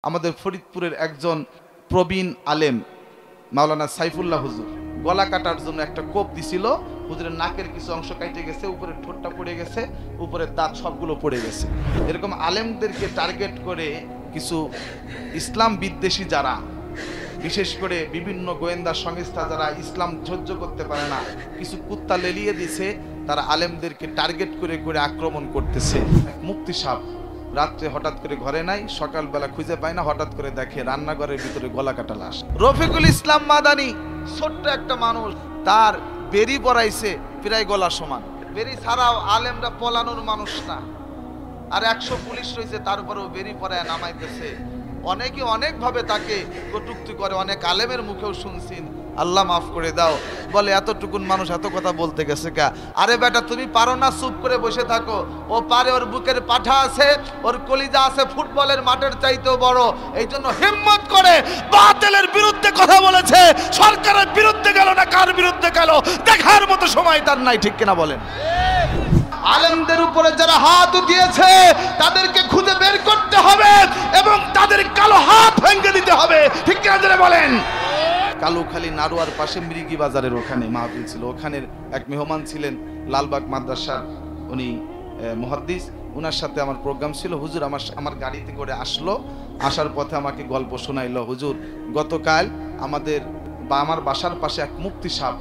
আমাদের ফরিদপুরের একজন প্রবীণ আলেম মাওলানা সাইফুল্লাহ হুজুর গলা কাটার জন্য একটা কোপ দিছিল। হুজুরের নাকের কিছু অংশ কেটে গেছে, উপরে ঠোঁটটা পড়ে গেছে, উপরের দাঁত সবগুলো পড়ে গেছে। এরকম আলেমদেরকে টার্গেট করে কিছু ইসলাম বিদ্বেষী যারা, বিশেষ করে বিভিন্ন গোয়েন্দা সংস্থা যারা ইসলাম সহ্য করতে পারে না, কিছু কুত্তা লেলিয়ে দিছে, তারা আলেমদেরকে টার্গেট করে করে আক্রমণ করতেছে। মুফতি সাহেব রাত্রে হঠাৎ করে ঘরে নাই, সকালবেলা খুঁজে পায় না, হঠাৎ করে দেখে রান্নাঘরের ভিতরে গলা কাটা লাশ। রফিকুল ইসলাম মাদানি ছোট্ট একটা মানুষ, তার বেরি পড়াইছে প্রায় গলা সমান। বেরি ছাড়াও আলেমরা পলানোর মানুষ না, আর 100 পুলিশ রয়েছে, তারপরেও বেরি পড়ায় নামাইতেছে। অনেকে অনেকভাবে তাকে কটূক্তি করে, অনেক আলেমের মুখেও শুনছি আল্লাহ মাফ করে দাও, বলে এতটুকুন মানুষ এত কথা বলতে গেছে কা? আরে বেটা তুমি পারো না, চুপ করে বসে থাকো। ও পারে, ওর বুকের পাঠা আছে, ওর কলিজা আছে ফুটবলের মাঠের চাইতেও বড়। এই জন্য হিম্মত করে বাতিলের বিরুদ্ধে কথা বলেছে। সরকারের বিরুদ্ধে গেল না, কার বিরুদ্ধে গেল দেখার মতো সময় তার নাই, ঠিক কিনা বলেন? আলেমদের উপরে যারা হাত উঠিয়েছে তাদেরকে খুঁজে বের করতে হবে এবং তাদের কালো হাত ভেঙে দিতে হবে, ঠিক কিনা যারা বলেন? কালুখালী নারুয়ার পাশে মৃগী বাজারের ওখানে মাহফিল ছিল। ওখানের এক মেহমান ছিলেন লালবাগ মাদ্রাসার, উনি মুহাদ্দিস, ওনার সাথে আমার প্রোগ্রাম ছিল। হুজুর আমার গাড়িতে করে আসলো, আসার পথে আমাকে গল্প শোনাইলো। হুজুর গতকাল আমার বাসার পাশে এক মুফতি সাহেব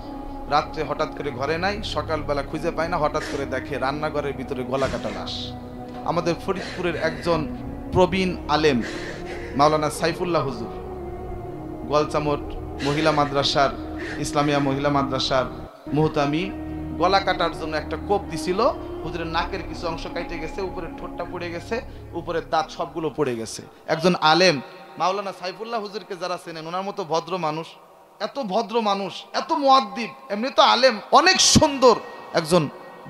রাত্রে হঠাৎ করে ঘরে নাই, সকালবেলা খুঁজে পায় না, হঠাৎ করে দেখে রান্নাঘরের ভিতরে গলা কাটা লাশ। আমাদের ফরিদপুরের একজন প্রবীণ আলেম মাওলানা সাইফুল্লাহ হুজুর গোয়ালচামট মহিলা মাদ্রাসার, ইসলামিয়া মহিলা মাদ্রাসার মুহতামি, গলা কাটার জন্য একটা কোপ দিছিল। হুজুরের নাকের কিছু অংশ কেটে গেছে, উপরে ঠোঁটটা পড়ে গেছে, উপরের দাঁত সবগুলো পড়ে গেছে। একজন আলেম মাওলানা সাইফুল্লাহ হুজুরকে যারা চেনেন, ওনার মতো ভদ্র মানুষ, এত ভদ্র মানুষ, এত মুআদ্দিব, এমনি তো আলেম, অনেক সুন্দর একজন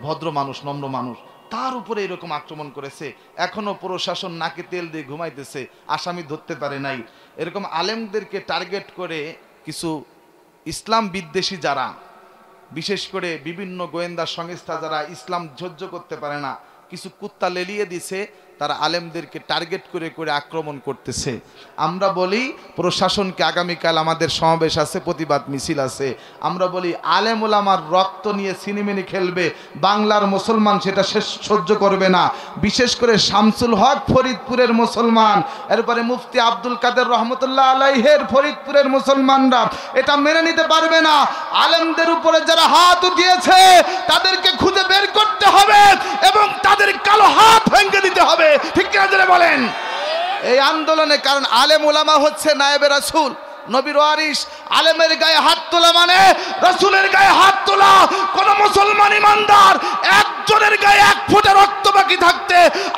ভদ্র মানুষ, নম্র মানুষ, তার উপরে এরকম আক্রমণ করেছে। এখনো প্রশাসন নাকে তেল দিয়ে ঘুমাইতেছে, আসামি ধরতে পারে নাই। এরকম আলেমদেরকে টার্গেট করে কিছু ইসলাম বিদ্বেষী যারা, বিশেষ করে বিভিন্ন গোয়েন্দা সংস্থা যারা ইসলাম সহ্য করতে পারে না, কিছু কুত্তা লেলিয়ে দিছে, তারা আলেমদেরকে টার্গেট করে করে আক্রমণ করতেছে। আমরা বলি প্রশাসনকে, আগামীকাল আমাদের সমাবেশ আছে, প্রতিবাদ মিছিল আছে, আমরা বলি আলেম ওলামার রক্ত নিয়ে সিনেমিনি খেলবে বাংলার মুসলমান, সেটা সহ্য করবে না। বিশেষ করে শামসুল হক ফরিদপুরের মুসলমান, এরপরে মুফতি আব্দুল কাদের রহমতুল্লাহ আলাইহের ফরিদপুরের মুসলমানরা এটা মেনে নিতে পারবে না। আলেমদের উপরে যারা হাত উঠিয়েছে তাদেরকে খুঁজে বের করতে হবে এবং তাদের কালো হাত ভেঙে দিতে হবে, ঠিক কিনা যারা বলেন? এই আন্দোলনে, কারণ আলেম ওলামা হচ্ছে নায়েবে রাসূল, নবীর ওয়ারিস। আলেমের গায়ে হাত তোলা মানে রাসূলের গায়ে হাত তোলা। কোন মুসলমান ইমানদার একজনের গায়ে এক ফোঁটা রক্ত বাকি থাকতে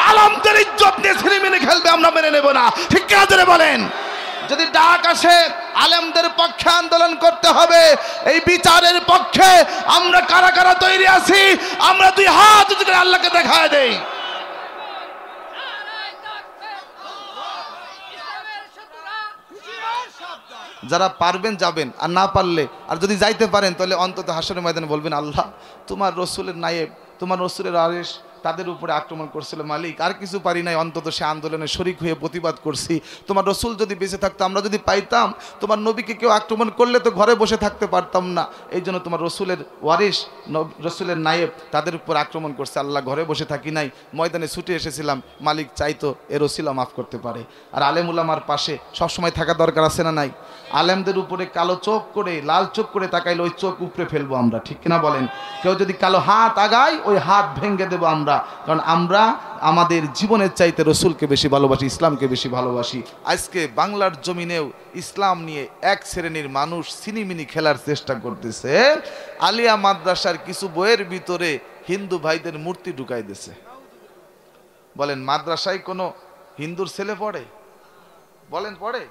আলেমদের ইজ্জত নিয়ে ছিনিমিনি খেলবে, আমরা মেনে নেব না, ঠিক কিনা যারা বলেন? যদি ডাক আসে আলেমদের পক্ষে আন্দোলন করতে হবে, এই বিচারের পক্ষে আমরা কারা কারা তৈরি আছি, আমরা দুই হাত উঁচু করে আল্লাহকে দেখায় দেই। যারা পারবেন যাবেন, আর না পারলে, আর যদি যাইতে পারেন তাহলে অন্তত হাসরের ময়দানে বলবেন, আল্লাহ তোমার রসুলের নায়েব, তোমার রসুলের আরেশ তাদের উপরে আক্রমণ করছিল মালিক, আর কিছু পারি নাই, অন্তত সে আন্দোলনে শরিক হয়ে প্রতিবাদ করছি। তোমার রসুল যদি বেঁচে থাকতো, আমরা যদি পাইতাম, তোমার নবীকে কেউ আক্রমণ করলে তো ঘরে বসে থাকতে পারতাম না, এই জন্য তোমার রসুলের ওয়ারিস, রসুলের নায়েব তাদের উপর আক্রমণ করছে, আল্লাহ ঘরে বসে থাকি নাই, ময়দানে ছুটে এসেছিলাম, মালিক চাইতো এর ওসিলা মাফ করতে পারে। আর আলেম উলামার পাশে সবসময় থাকা দরকার আছে না নাই? আলেমদের উপরে কালো চোখ করে, লাল চোখ করে তাকাইলে ওই চোখ উপরে ফেলবো আমরা, ঠিক কিনা বলেন? কেউ যদি কালো হাত আগায় ওই হাত ভেঙে দেবো আমরা, কারণ আমরা আমাদের জীবনের চাইতে রসুলকে বেশি ভালোবাসি, ইসলামকে বেশি ভালোবাসি। আজকে বাংলার জমিনেও ইসলাম নিয়ে এক শ্রেণীর মানুষ সিনিমিনি খেলার চেষ্টা করতেছে। আলিয়া মাদ্রাসার কিছু বইয়ের ভিতরে হিন্দু ভাইদের মূর্তি ঢুকাই দিয়েছে। বলেন মাদ্রাসায় কোনো হিন্দুর ছেলে পড়ে? বলেন পড়ে?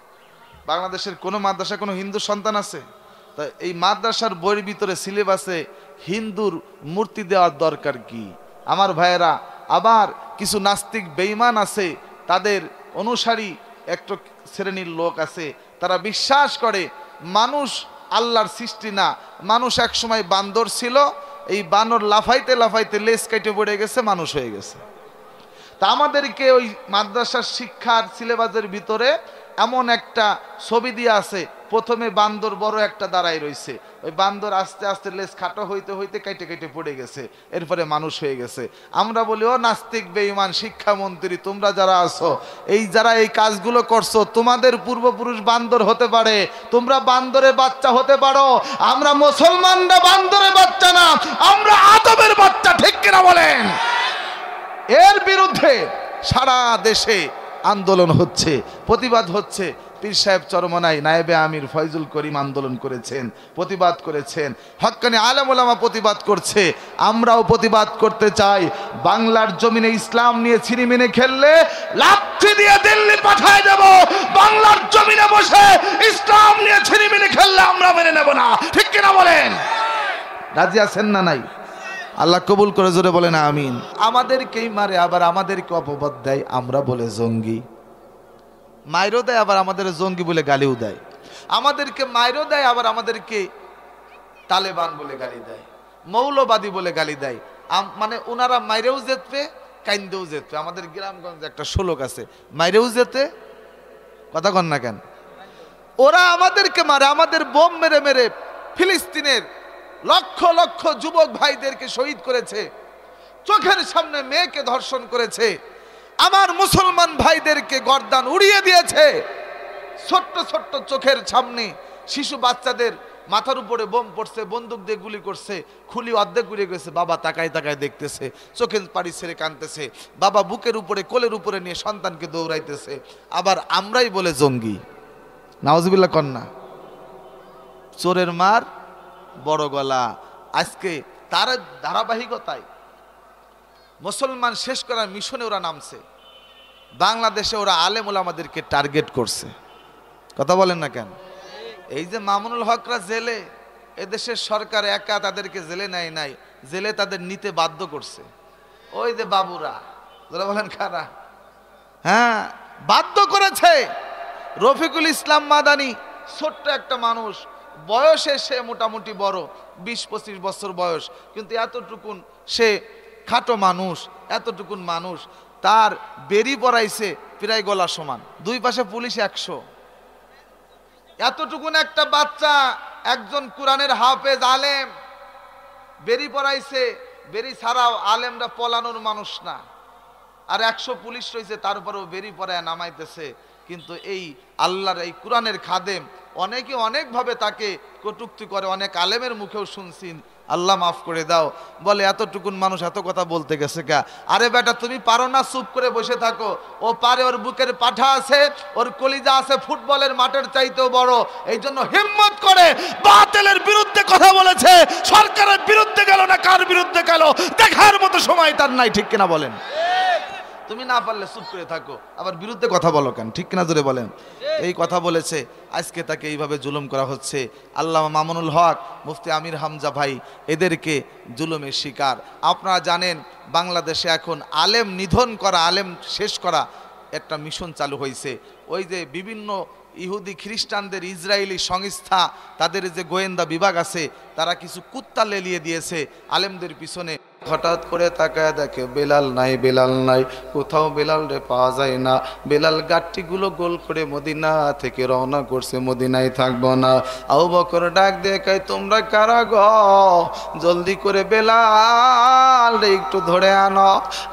বাংলাদেশের কোনো মাদ্রাসায় কোনো হিন্দু সন্তান আছে? তা এই মাদ্রাসার বইয়ের ভিতরে সিলেবাসে হিন্দুর মূর্তি দেওয়ার দরকার কি? আমার ভাইয়েরা, আবার কিছু নাস্তিক বেঈমান আছে, তাদের অনুসারী একটা শ্রেণীর লোক আছে, তারা বিশ্বাস করে মানুষ আল্লাহর সৃষ্টি না, মানুষ এক সময় বান্দর ছিল, এই বানর লাফাইতে লাফাইতে লেজ কেটে পড়ে গেছে, মানুষ হয়ে গেছে। তা আমাদেরকে ওই মাদ্রাসার শিক্ষার সিলেবাসের ভিতরে এমন একটা ছবি দিয়ে আছে, প্রথমে বান্দর বড় একটা দাঁড়ায় রয়েছে, ওই বান্দর আস্তে আস্তে লেজ খাটো হইতে হইতে কেটে কেটে পড়ে গেছে, এরপরে মানুষ হয়ে গেছে। আমরা বলি ও নাস্তিক বেঈমান শিক্ষামন্ত্রী, তোমরা যারা আছো, এই যারা এই কাজগুলো করছো, তোমাদের পূর্বপুরুষ বান্দর হতে পারে, তোমরা বান্দরের বাচ্চা হতে পারো, আমরা মুসলমানরা বান্দরের বাচ্চা না, আমরা আদমের বাচ্চা, ঠিক কিনা বলেন? এর বিরুদ্ধে সারা দেশে আন্দোলন হচ্ছে, প্রতিবাদ হচ্ছে। পীর সাহেব চরমনাই নায়েবে আমির ফয়জুল করিম আন্দোলন করেছেন, প্রতিবাদ করেছেন, হক্কানি আলেম ওলামা প্রতিবাদ করছে, আমরাও প্রতিবাদ করতে চাই। বাংলার জমিনে ইসলাম নিয়ে ছিনিমিনি খেললে লাঠি দিয়ে দিল্লি পাঠায় দেব, বাংলার জমিনে বসে ইসলাম নিয়ে ছিনিমিনি খেললে আমরা মেনে নেব না, ঠিক কিনা বলেন? রাজি আছেন না নাই? আল্লাহ কবুল করে জোরে বলেন আমিন। আমাদেরকেই মারে, আবার আমাদেরকে অপবাদ দেয়, আমরা বলে জঙ্গি। মাইরও দেয়, আবার আমাদের জঙ্গি বলে গালিও দেয়। আমাদেরকে মাইরও দেয়, আবার আমাদেরকে তালেবান বলে গালি দেয়, মৌলবাদী বলে গালি দেয়। মানে ওনারা মাইরেও যেতে কাইন্দেও যেতে। আমাদের গ্রামগঞ্জে একটা শ্লোক আছে, মাইরেও যেতে, কথা কন না কেন? ওরা আমাদেরকে মারে, আমাদের বোম মেরে মেরে ফিলিস্তিনের লক্ষ লক্ষ যুবক ভাইদেরকে শহীদ করেছে, চোখের সামনে মেয়েকে ধর্ষণ করেছে, আমার মুসলমান ভাইদেরকে গর্দান উড়িয়ে দিয়েছে, ছোট্ট ছোট্ট চোখের সামনে শিশু বাচ্চাদের মাথার উপরে বোম পড়ছে, বন্দুক দিয়ে গুলি করছে, খুলি অর্ধেক উড়ে গেছে, বাবা তাকায় তাকায় দেখতেছে, চোখের পানি ছেড়ে কাঁদতেছে, বাবা বুকের উপরে কোলের উপরে নিয়ে সন্তানকে দৌড়াইতেছে। আবার আমরাই বলে জঙ্গি, নাউজুবিল্লাহ কন্যা। চোরের মার বড় গলা। আজকে তার ধারাবাহিকতায় মুসলমান শেষ করার মিশনে ওরা নামছে। বাংলাদেশে ওরা আলেম ওলামাদেরকে টার্গেট করছে, কথা বলেন না কেন? এই যে মামুনুল হকরা জেলে, এদেশের সরকার একা তাদেরকে জেলে নেয় নাই, জেলে তাদের নিতে বাধ্য করছে। ওই যে বাবুরা, যারা বলেন কারা, হ্যাঁ বাধ্য করেছে। রফিকুল ইসলাম মাদানি ছোট্ট একটা মানুষ, বয়সে সে মোটামুটি বড়, 20-25 বছর বয়স, কিন্তু এতটুকুন সে খাটো মানুষ, এতটুকুন মানুষ, তার বেরি পড়াইছে প্রায় গলা সমান, দুই পাশে পুলিশ 100। এতটুকুন একটা বাচ্চা, একজন কোরআনের হাফেজ আলেম, বেরি পড়াইছে। বেরি ছাড়াও আলেমরা পলানোর মানুষ না, আর 100 পুলিশ রয়েছে, তারপরেও বেরি পড়ায় নামাইতেছে। কিন্তু এই আল্লাহর এই কোরআনের খাদেম অনেকে অনেকভাবে তাকে কটূক্তি করে, অনেক আলেমের মুখেও শুনছি, আল্লাহ মাফ করে দাও, বলে এতটুকুন মানুষ এত কথা বলতে গেছে কা? আরে বেটা তুমি পারো না, চুপ করে বসে থাকো। ও পারে, ওর বুকের পাঠা আছে, ওর কলিজা আছে ফুটবলের মাঠের চাইতেও বড়। এই জন্য হিম্মত করে বাতিলের বিরুদ্ধে কথা বলেছে, সরকারের বিরুদ্ধে গেল না, কার বিরুদ্ধে গেল দেখার মতো সময় তার নাই, ঠিক কিনা বলেন? তুমি না পারলে চুপ করে থাকো, আবার বিরুদ্ধে কথা বলো কেন, ঠিক কিনা জোরে বলেন? এই কথা বলেছে, আজকে তাকে এইভাবে জুলুম করা হচ্ছে। আল্লামা মামুনুল হক, মুফতি আমির হামজা ভাই, এদেরকে জুলুমের শিকার। আপনারা জানেন বাংলাদেশে এখন আলেম নিধন করা, আলেম শেষ করা একটা মিশন চালু হয়েছে। ওই যে বিভিন্ন ইহুদি খ্রিস্টানদের ইসরায়েলি সংস্থা, তাদের যে গোয়েন্দা বিভাগ আছে, তারা কিছু কুত্তা লেলিয়ে দিয়েছে আলেমদের পিছনে। হঠাৎ করে তাকায় দেখে বেলাল নাই, বেলাল নাই, কোথাও বেলাল রে পাওয়া যায় না। বেলাল গাট্টিগুলো গোল করে মদিনা থেকে রওনা করছে, মদিনায় থাকবো না। আবু বকর ডাক দিয়ে কয় তোমরা কারা গো, জলদি করে বেলাল রে একটু ধরে আনো।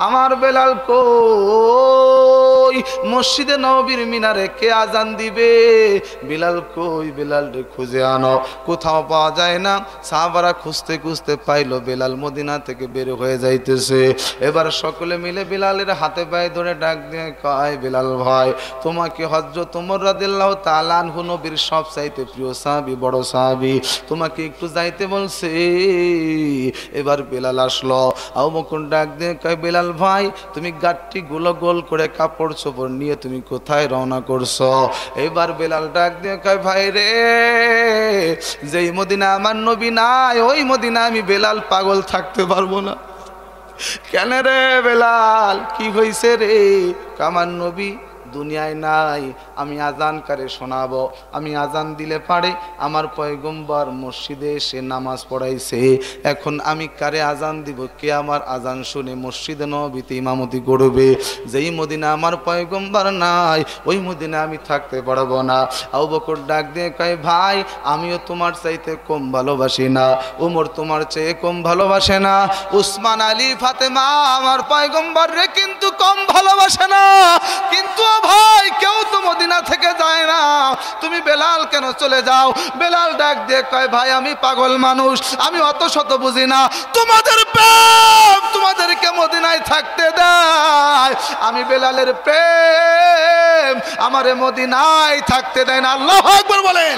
আমার বেলাল কই? মসজিদে নববীর মিনারে কে আজান দিবে? বেলাল কই? বেলাল রে খুঁজে আনো। কোথাও পাওয়া যায় না। সাহাবারা খুঁজতে খুঁজতে পাইলো বেলাল মদিনা থেকে বের হয়ে যাইতেছে। এবার সকলে মিলে বেলালের হাতে পায়ে ধরে ডাক দিয়ে কয় বেলাল ভাই, তোমাকে হযরত ওমর রাদিয়াল্লাহু তাআলা আনহু নবীর সব চাইতে প্রিয় সাহাবী, বড় সাহাবী, তোমাকে একটু যাইতে বলছে। এবার বেলাল আসলো। আবু বকর ডাক দিয়ে কয় বেলাল ভাই, তুমি গাট্টি গুলো গোল করে কাপড় চোপড় নিয়ে তুমি কোথায় রওনা করছো? এবার বেলাল ডাক দিয়ে কয় ভাই রে, যেই মদিনা আমার নবী নাই, ওই মদিনা আমি বেলাল পাগল থাকতে পারবো না। কেন রে বেলাল, কি হয়েছে রে? আমার নবী দুনিয়ায় নাই, আমি আজানকারে শোনাবো। আমি আজান দিলে পারে আমার পয়গম্বর মসজিদে এসে নামাজ পড়াইছে, এখন আমি কারে আজান দিব? কে আমার আজান শুনে মসজিদে নববীতে ইমামতি করবে? যেই মদিনা আমার পয়গম্বর নাই, ওই মদিনা আমি থাকতে পারবো না। আবু বকর ডাক দিয়ে কয়, ভাই আমিও তোমার চাইতে কম ভালোবাসি না, ওমর তোমার চেয়ে কম ভালোবাসে না, উসমান আলী ফাতেমা আমার পয়গম্বর রে কিন্তু কম ভালোবাসে না, কিন্তু ভাই কেউ তো মদিনা থেকে যায় না, তুমি বেলাল কেন চলে যাও? বেলাল ডাক দিয়ে কয়, ভাই আমি পাগল মানুষ, আমি অত শত বুঝি না, তোমাদের প্রেম তোমাদেরকে মদিনায় থাকতে দেয়, আমি বেলালের প্রেম আমারে মদিনায় থাকতে দেয় না। আল্লাহু আকবার বলেন।